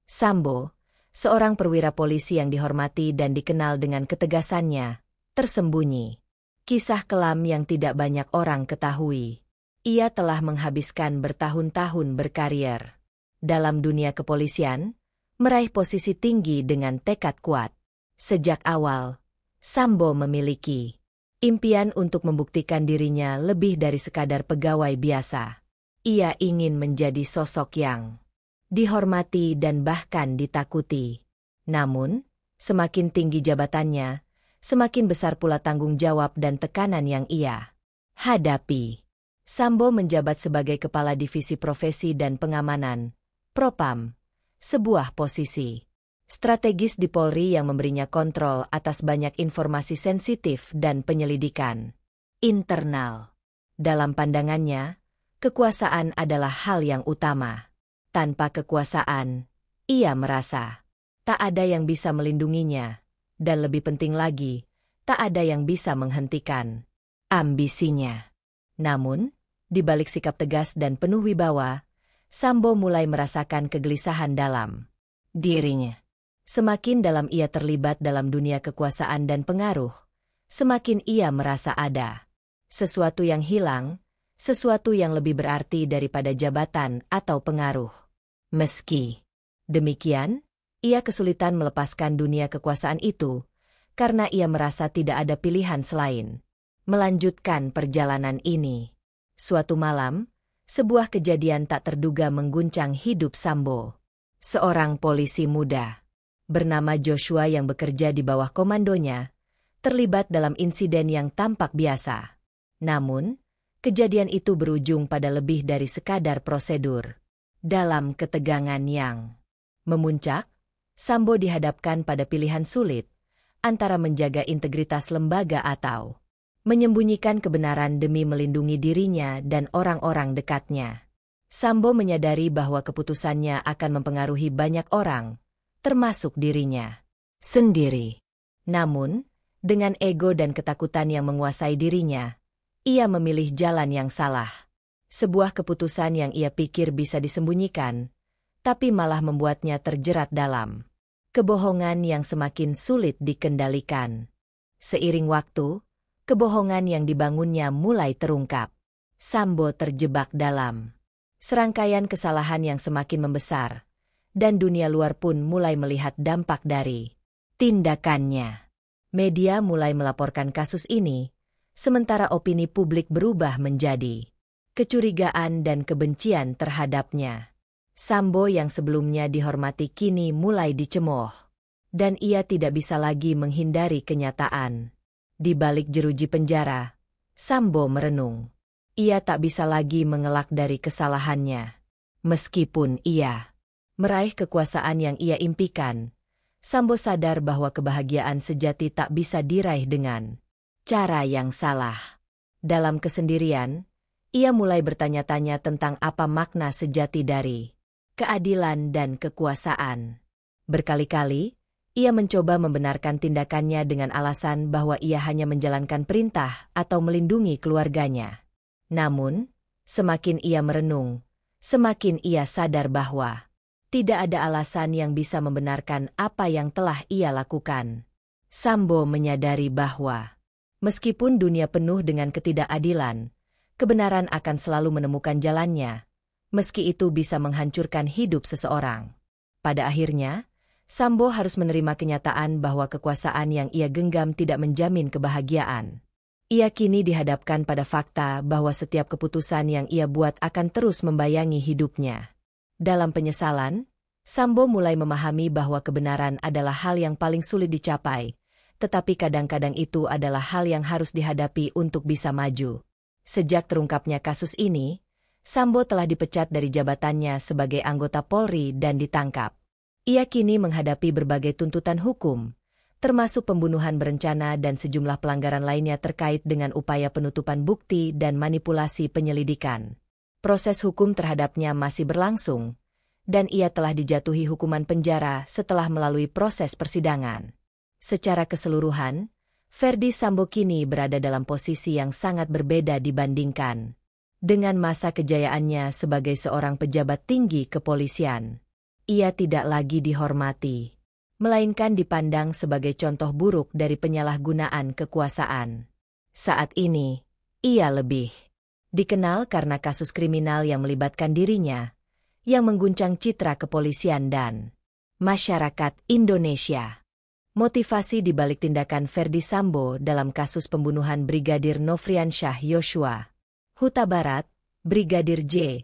Sambo, seorang perwira polisi yang dihormati dan dikenal dengan ketegasannya, tersembunyi. Kisah kelam yang tidak banyak orang ketahui. Ia telah menghabiskan bertahun-tahun berkarier dalam dunia kepolisian, meraih posisi tinggi dengan tekad kuat. Sejak awal, Sambo memiliki impian untuk membuktikan dirinya lebih dari sekadar pegawai biasa. Ia ingin menjadi sosok yang dihormati dan bahkan ditakuti. Namun, semakin tinggi jabatannya, semakin besar pula tanggung jawab dan tekanan yang ia hadapi. Sambo menjabat sebagai Kepala Divisi Profesi dan Pengamanan, Propam, sebuah posisi strategis di Polri yang memberinya kontrol atas banyak informasi sensitif dan penyelidikan internal. Dalam pandangannya, kekuasaan adalah hal yang utama. Tanpa kekuasaan, ia merasa tak ada yang bisa melindunginya, dan lebih penting lagi, tak ada yang bisa menghentikan ambisinya. Namun, di balik sikap tegas dan penuh wibawa, Sambo mulai merasakan kegelisahan dalam dirinya. Semakin dalam ia terlibat dalam dunia kekuasaan dan pengaruh, semakin ia merasa ada sesuatu yang hilang, sesuatu yang lebih berarti daripada jabatan atau pengaruh. Meski demikian, ia kesulitan melepaskan dunia kekuasaan itu, karena ia merasa tidak ada pilihan selain melanjutkan perjalanan ini. Suatu malam, sebuah kejadian tak terduga mengguncang hidup Sambo. Seorang polisi muda bernama Joshua yang bekerja di bawah komandonya, terlibat dalam insiden yang tampak biasa. Namun, kejadian itu berujung pada lebih dari sekadar prosedur. Dalam ketegangan yang memuncak, Sambo dihadapkan pada pilihan sulit, antara menjaga integritas lembaga atau menyembunyikan kebenaran demi melindungi dirinya dan orang-orang dekatnya. Sambo menyadari bahwa keputusannya akan mempengaruhi banyak orang, termasuk dirinya sendiri. Namun, dengan ego dan ketakutan yang menguasai dirinya, ia memilih jalan yang salah. Sebuah keputusan yang ia pikir bisa disembunyikan, tapi malah membuatnya terjerat dalam kebohongan yang semakin sulit dikendalikan. Seiring waktu, kebohongan yang dibangunnya mulai terungkap. Sambo terjebak dalam serangkaian kesalahan yang semakin membesar, dan dunia luar pun mulai melihat dampak dari tindakannya. Media mulai melaporkan kasus ini, sementara opini publik berubah menjadi kecurigaan dan kebencian terhadapnya. Sambo yang sebelumnya dihormati kini mulai dicemooh, dan ia tidak bisa lagi menghindari kenyataan. Di balik jeruji penjara, Sambo merenung. Ia tak bisa lagi mengelak dari kesalahannya. Meskipun ia meraih kekuasaan yang ia impikan, Sambo sadar bahwa kebahagiaan sejati tak bisa diraih dengan cara yang salah. Dalam kesendirian, ia mulai bertanya-tanya tentang apa makna sejati dari keadilan dan kekuasaan. Berkali-kali, ia mencoba membenarkan tindakannya dengan alasan bahwa ia hanya menjalankan perintah atau melindungi keluarganya. Namun, semakin ia merenung, semakin ia sadar bahwa tidak ada alasan yang bisa membenarkan apa yang telah ia lakukan. Sambo menyadari bahwa meskipun dunia penuh dengan ketidakadilan, kebenaran akan selalu menemukan jalannya, meski itu bisa menghancurkan hidup seseorang. Pada akhirnya, Sambo harus menerima kenyataan bahwa kekuasaan yang ia genggam tidak menjamin kebahagiaan. Ia kini dihadapkan pada fakta bahwa setiap keputusan yang ia buat akan terus membayangi hidupnya. Dalam penyesalan, Sambo mulai memahami bahwa kebenaran adalah hal yang paling sulit dicapai, tetapi kadang-kadang itu adalah hal yang harus dihadapi untuk bisa maju. Sejak terungkapnya kasus ini, Sambo telah dipecat dari jabatannya sebagai anggota Polri dan ditangkap. Ia kini menghadapi berbagai tuntutan hukum, termasuk pembunuhan berencana dan sejumlah pelanggaran lainnya terkait dengan upaya penutupan bukti dan manipulasi penyelidikan. Proses hukum terhadapnya masih berlangsung, dan ia telah dijatuhi hukuman penjara setelah melalui proses persidangan. Secara keseluruhan, Ferdy Sambo kini berada dalam posisi yang sangat berbeda dibandingkan dengan masa kejayaannya sebagai seorang pejabat tinggi kepolisian. ia tidak lagi dihormati, melainkan dipandang sebagai contoh buruk dari penyalahgunaan kekuasaan. Saat ini, ia lebih dikenal karena kasus kriminal yang melibatkan dirinya, yang mengguncang citra kepolisian dan masyarakat Indonesia. Motivasi di balik tindakan Ferdy Sambo dalam kasus pembunuhan Brigadir Nofriansyah Yosua Huta Barat, Brigadir J,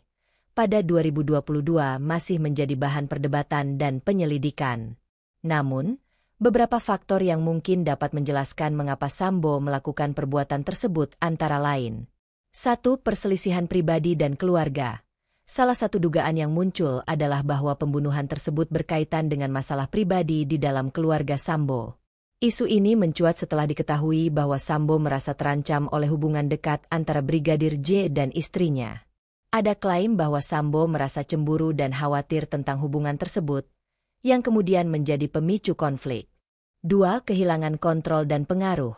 pada 2022 masih menjadi bahan perdebatan dan penyelidikan. Namun, beberapa faktor yang mungkin dapat menjelaskan mengapa Sambo melakukan perbuatan tersebut antara lain. 1. Perselisihan pribadi dan keluarga. Salah satu dugaan yang muncul adalah bahwa pembunuhan tersebut berkaitan dengan masalah pribadi di dalam keluarga Sambo. Isu ini mencuat setelah diketahui bahwa Sambo merasa terancam oleh hubungan dekat antara Brigadir J dan istrinya. Ada klaim bahwa Sambo merasa cemburu dan khawatir tentang hubungan tersebut, yang kemudian menjadi pemicu konflik. 2. Kehilangan kontrol dan pengaruh.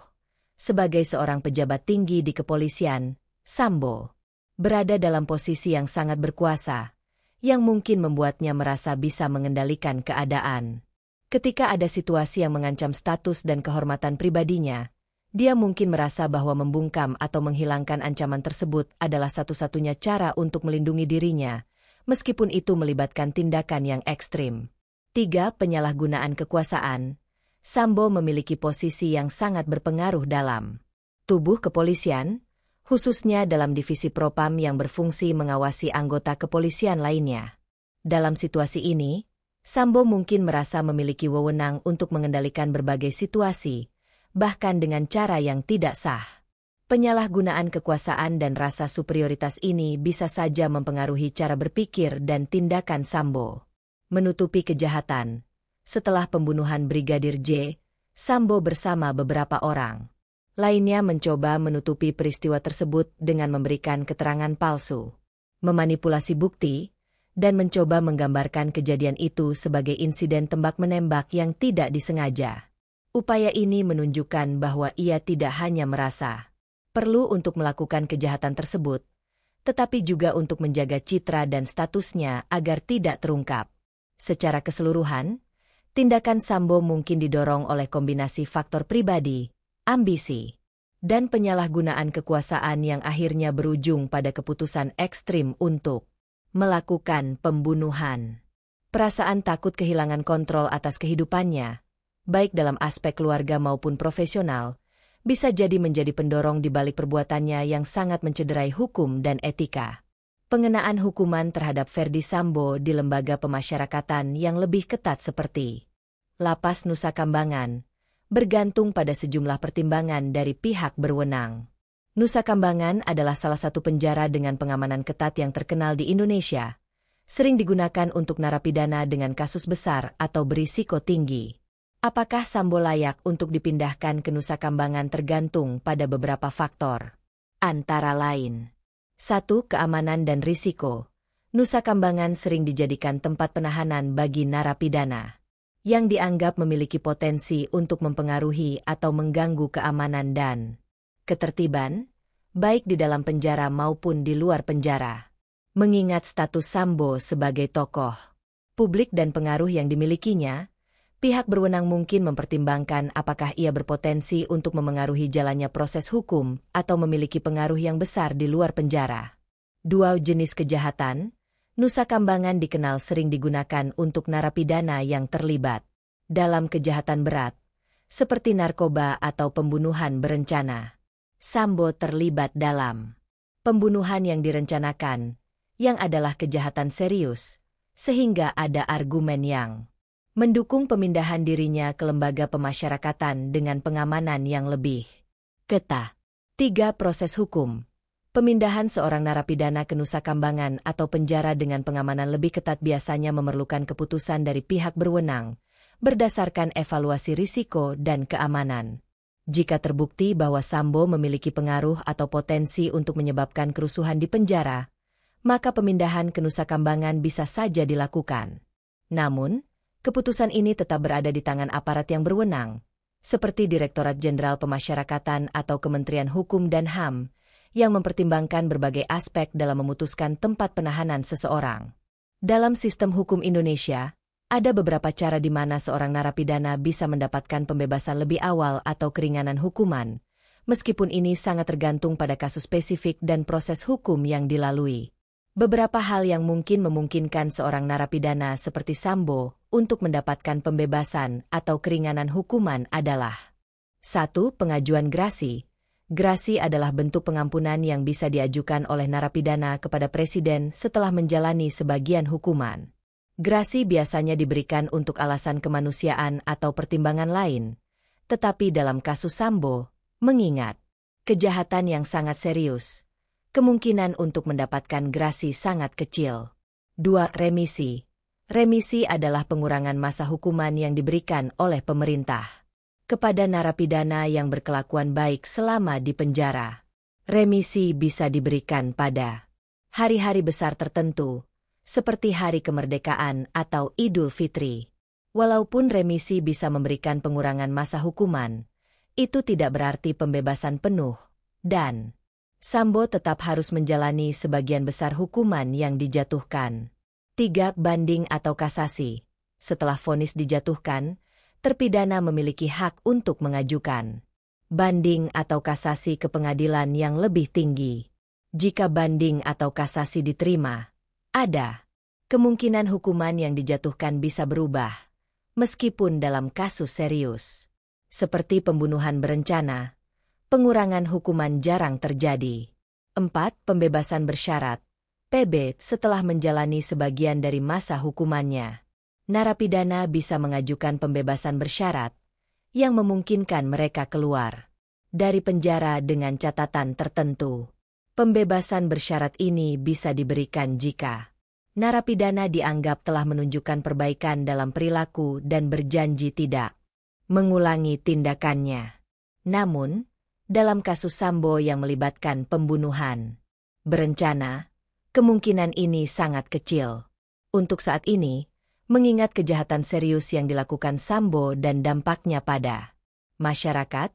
Sebagai seorang pejabat tinggi di kepolisian, Sambo berada dalam posisi yang sangat berkuasa, yang mungkin membuatnya merasa bisa mengendalikan keadaan. Ketika ada situasi yang mengancam status dan kehormatan pribadinya, dia mungkin merasa bahwa membungkam atau menghilangkan ancaman tersebut adalah satu-satunya cara untuk melindungi dirinya, meskipun itu melibatkan tindakan yang ekstrim. 3. Penyalahgunaan kekuasaan. Sambo memiliki posisi yang sangat berpengaruh dalam tubuh kepolisian, khususnya dalam divisi Propam yang berfungsi mengawasi anggota kepolisian lainnya. Dalam situasi ini, Sambo mungkin merasa memiliki wewenang untuk mengendalikan berbagai situasi, bahkan dengan cara yang tidak sah. Penyalahgunaan kekuasaan dan rasa superioritas ini bisa saja mempengaruhi cara berpikir dan tindakan Sambo. Menutupi kejahatan. Setelah pembunuhan Brigadir J, Sambo bersama beberapa orang lainnya mencoba menutupi peristiwa tersebut dengan memberikan keterangan palsu, memanipulasi bukti, dan mencoba menggambarkan kejadian itu sebagai insiden tembak-menembak yang tidak disengaja. Upaya ini menunjukkan bahwa ia tidak hanya merasa perlu untuk melakukan kejahatan tersebut, tetapi juga untuk menjaga citra dan statusnya agar tidak terungkap. Secara keseluruhan, tindakan Sambo mungkin didorong oleh kombinasi faktor pribadi, ambisi, dan penyalahgunaan kekuasaan yang akhirnya berujung pada keputusan ekstrim untuk melakukan pembunuhan. Perasaan takut kehilangan kontrol atas kehidupannya, baik dalam aspek keluarga maupun profesional, bisa jadi menjadi pendorong di balik perbuatannya yang sangat mencederai hukum dan etika. Pengenaan hukuman terhadap Ferdy Sambo di lembaga pemasyarakatan yang lebih ketat seperti Lapas Nusa Kambangan bergantung pada sejumlah pertimbangan dari pihak berwenang. Nusa Kambangan adalah salah satu penjara dengan pengamanan ketat yang terkenal di Indonesia, sering digunakan untuk narapidana dengan kasus besar atau berisiko tinggi. Apakah Sambo layak untuk dipindahkan ke Nusa Kambangan tergantung pada beberapa faktor. Antara lain, 1. Keamanan dan risiko. Nusa Kambangan sering dijadikan tempat penahanan bagi narapidana yang dianggap memiliki potensi untuk mempengaruhi atau mengganggu keamanan dan ketertiban, baik di dalam penjara maupun di luar penjara. Mengingat status Sambo sebagai tokoh publik dan pengaruh yang dimilikinya, pihak berwenang mungkin mempertimbangkan apakah ia berpotensi untuk memengaruhi jalannya proses hukum atau memiliki pengaruh yang besar di luar penjara. 2. Jenis kejahatan. Nusa Kambangan dikenal sering digunakan untuk narapidana yang terlibat dalam kejahatan berat, seperti narkoba atau pembunuhan berencana. Sambo terlibat dalam pembunuhan yang direncanakan, yang adalah kejahatan serius, sehingga ada argumen yang mendukung pemindahan dirinya ke lembaga pemasyarakatan dengan pengamanan yang lebih ketat. 3. Proses hukum. Pemindahan seorang narapidana ke Nusa Kambangan atau penjara dengan pengamanan lebih ketat biasanya memerlukan keputusan dari pihak berwenang, berdasarkan evaluasi risiko dan keamanan. Jika terbukti bahwa Sambo memiliki pengaruh atau potensi untuk menyebabkan kerusuhan di penjara, maka pemindahan ke Nusa Kambangan bisa saja dilakukan. Namun, keputusan ini tetap berada di tangan aparat yang berwenang, seperti Direktorat Jenderal Pemasyarakatan atau Kementerian Hukum dan HAM, yang mempertimbangkan berbagai aspek dalam memutuskan tempat penahanan seseorang. Dalam sistem hukum Indonesia, ada beberapa cara di mana seorang narapidana bisa mendapatkan pembebasan lebih awal atau keringanan hukuman, meskipun ini sangat tergantung pada kasus spesifik dan proses hukum yang dilalui. Beberapa hal yang mungkin memungkinkan seorang narapidana seperti Sambo untuk mendapatkan pembebasan atau keringanan hukuman adalah 1. Pengajuan grasi. Grasi adalah bentuk pengampunan yang bisa diajukan oleh narapidana kepada Presiden setelah menjalani sebagian hukuman. Grasi biasanya diberikan untuk alasan kemanusiaan atau pertimbangan lain, tetapi dalam kasus Sambo, mengingat kejahatan yang sangat serius, kemungkinan untuk mendapatkan grasi sangat kecil. 2. Remisi. Remisi adalah pengurangan masa hukuman yang diberikan oleh pemerintah kepada narapidana yang berkelakuan baik selama di penjara. Remisi bisa diberikan pada hari-hari besar tertentu, seperti Hari Kemerdekaan atau Idul Fitri. Walaupun remisi bisa memberikan pengurangan masa hukuman, itu tidak berarti pembebasan penuh, dan Sambo tetap harus menjalani sebagian besar hukuman yang dijatuhkan. 3. Banding atau kasasi. Setelah vonis dijatuhkan, terpidana memiliki hak untuk mengajukan banding atau kasasi ke pengadilan yang lebih tinggi. Jika banding atau kasasi diterima, ada kemungkinan hukuman yang dijatuhkan bisa berubah, meskipun dalam kasus serius, seperti pembunuhan berencana, pengurangan hukuman jarang terjadi. 4. Pembebasan bersyarat. PB setelah menjalani sebagian dari masa hukumannya, narapidana bisa mengajukan pembebasan bersyarat yang memungkinkan mereka keluar dari penjara dengan catatan tertentu. Pembebasan bersyarat ini bisa diberikan jika narapidana dianggap telah menunjukkan perbaikan dalam perilaku dan berjanji tidak mengulangi tindakannya. Namun, dalam kasus Sambo yang melibatkan pembunuhan berencana, kemungkinan ini sangat kecil. Untuk saat ini, mengingat kejahatan serius yang dilakukan Sambo dan dampaknya pada masyarakat,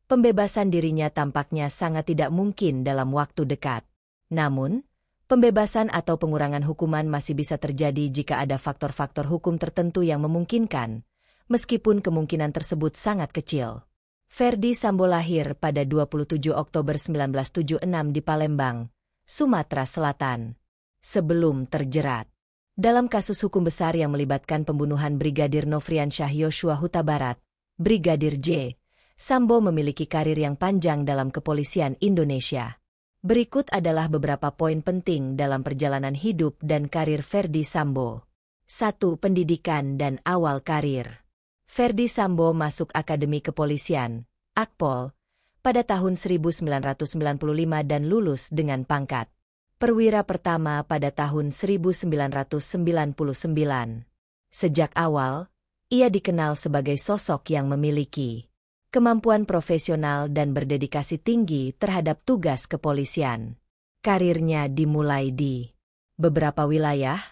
pembebasan dirinya tampaknya sangat tidak mungkin dalam waktu dekat. Namun, pembebasan atau pengurangan hukuman masih bisa terjadi jika ada faktor-faktor hukum tertentu yang memungkinkan, meskipun kemungkinan tersebut sangat kecil. Ferdy Sambo lahir pada 27 Oktober 1976 di Palembang, Sumatera Selatan. Sebelum terjerat dalam kasus hukum besar yang melibatkan pembunuhan Brigadir Nofriansyah Yosua Huta Barat, Brigadir J, Sambo memiliki karir yang panjang dalam kepolisian Indonesia. Berikut adalah beberapa poin penting dalam perjalanan hidup dan karir Ferdy Sambo. 1. Pendidikan dan awal karir. Ferdy Sambo masuk Akademi Kepolisian, Akpol, pada tahun 1995 dan lulus dengan pangkat perwira pertama pada tahun 1999. Sejak awal, ia dikenal sebagai sosok yang memiliki kemampuan profesional dan berdedikasi tinggi terhadap tugas kepolisian. Karirnya dimulai di beberapa wilayah,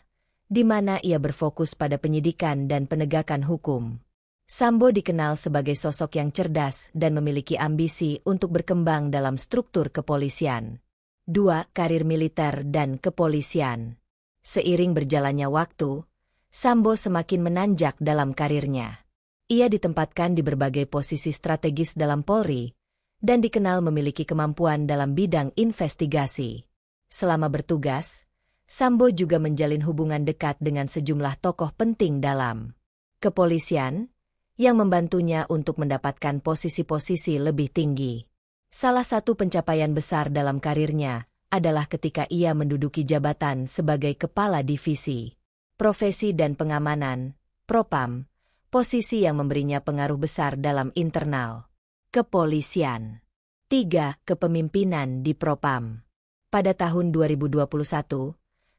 di mana ia berfokus pada penyidikan dan penegakan hukum. Sambo dikenal sebagai sosok yang cerdas dan memiliki ambisi untuk berkembang dalam struktur kepolisian. 2. Karir militer dan kepolisian. Seiring berjalannya waktu, Sambo semakin menanjak dalam karirnya. Ia ditempatkan di berbagai posisi strategis dalam Polri, dan dikenal memiliki kemampuan dalam bidang investigasi. Selama bertugas, Sambo juga menjalin hubungan dekat dengan sejumlah tokoh penting dalam kepolisian, yang membantunya untuk mendapatkan posisi-posisi lebih tinggi. Salah satu pencapaian besar dalam karirnya adalah ketika ia menduduki jabatan sebagai Kepala Divisi Profesi dan Pengamanan, Propam, posisi yang memberinya pengaruh besar dalam internal kepolisian. 3. Kepemimpinan di Propam. Pada tahun 2021,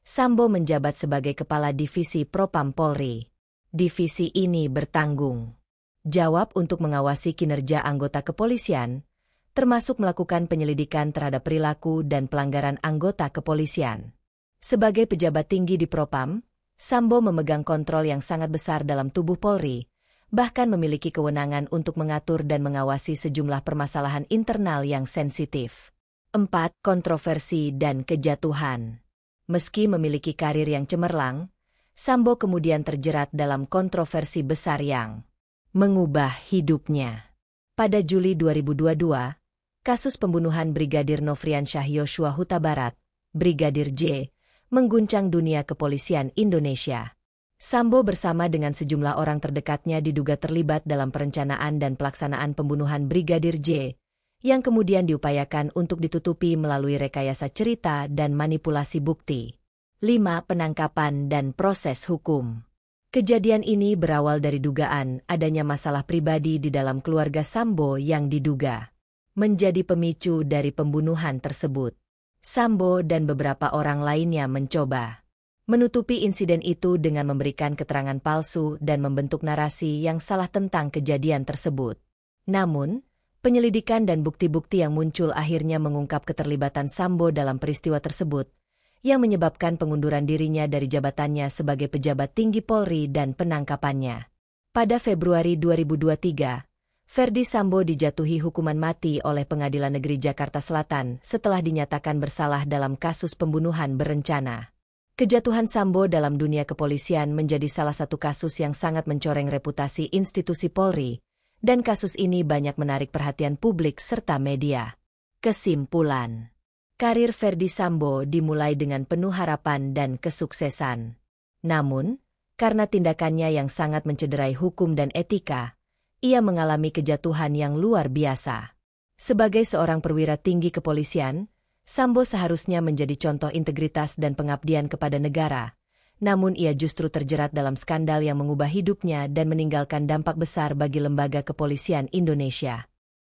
Sambo menjabat sebagai Kepala Divisi Propam Polri. Divisi ini bertanggung jawab untuk mengawasi kinerja anggota kepolisian, termasuk melakukan penyelidikan terhadap perilaku dan pelanggaran anggota kepolisian. Sebagai pejabat tinggi di Propam, Sambo memegang kontrol yang sangat besar dalam tubuh Polri, bahkan memiliki kewenangan untuk mengatur dan mengawasi sejumlah permasalahan internal yang sensitif. 4. Kontroversi dan kejatuhan. Meski memiliki karir yang cemerlang, Sambo kemudian terjerat dalam kontroversi besar yang mengubah hidupnya. Pada Juli 2022, kasus pembunuhan Brigadir Nofriansyah Yosua Huta Barat, Brigadir J, mengguncang dunia kepolisian Indonesia. Sambo bersama dengan sejumlah orang terdekatnya diduga terlibat dalam perencanaan dan pelaksanaan pembunuhan Brigadir J, yang kemudian diupayakan untuk ditutupi melalui rekayasa cerita dan manipulasi bukti. 5. Penangkapan dan proses hukum. Kejadian ini berawal dari dugaan adanya masalah pribadi di dalam keluarga Sambo yang diduga menjadi pemicu dari pembunuhan tersebut. Sambo dan beberapa orang lainnya mencoba menutupi insiden itu dengan memberikan keterangan palsu dan membentuk narasi yang salah tentang kejadian tersebut. Namun, penyelidikan dan bukti-bukti yang muncul akhirnya mengungkap keterlibatan Sambo dalam peristiwa tersebut, yang menyebabkan pengunduran dirinya dari jabatannya sebagai pejabat tinggi Polri dan penangkapannya. Pada Februari 2023, Ferdi Sambo dijatuhi hukuman mati oleh Pengadilan Negeri Jakarta Selatan setelah dinyatakan bersalah dalam kasus pembunuhan berencana. Kejatuhan Sambo dalam dunia kepolisian menjadi salah satu kasus yang sangat mencoreng reputasi institusi Polri, dan kasus ini banyak menarik perhatian publik serta media. Kesimpulan: karir Ferdi Sambo dimulai dengan penuh harapan dan kesuksesan. Namun, karena tindakannya yang sangat mencederai hukum dan etika, ia mengalami kejatuhan yang luar biasa. Sebagai seorang perwira tinggi kepolisian, Sambo seharusnya menjadi contoh integritas dan pengabdian kepada negara, namun ia justru terjerat dalam skandal yang mengubah hidupnya dan meninggalkan dampak besar bagi lembaga kepolisian Indonesia.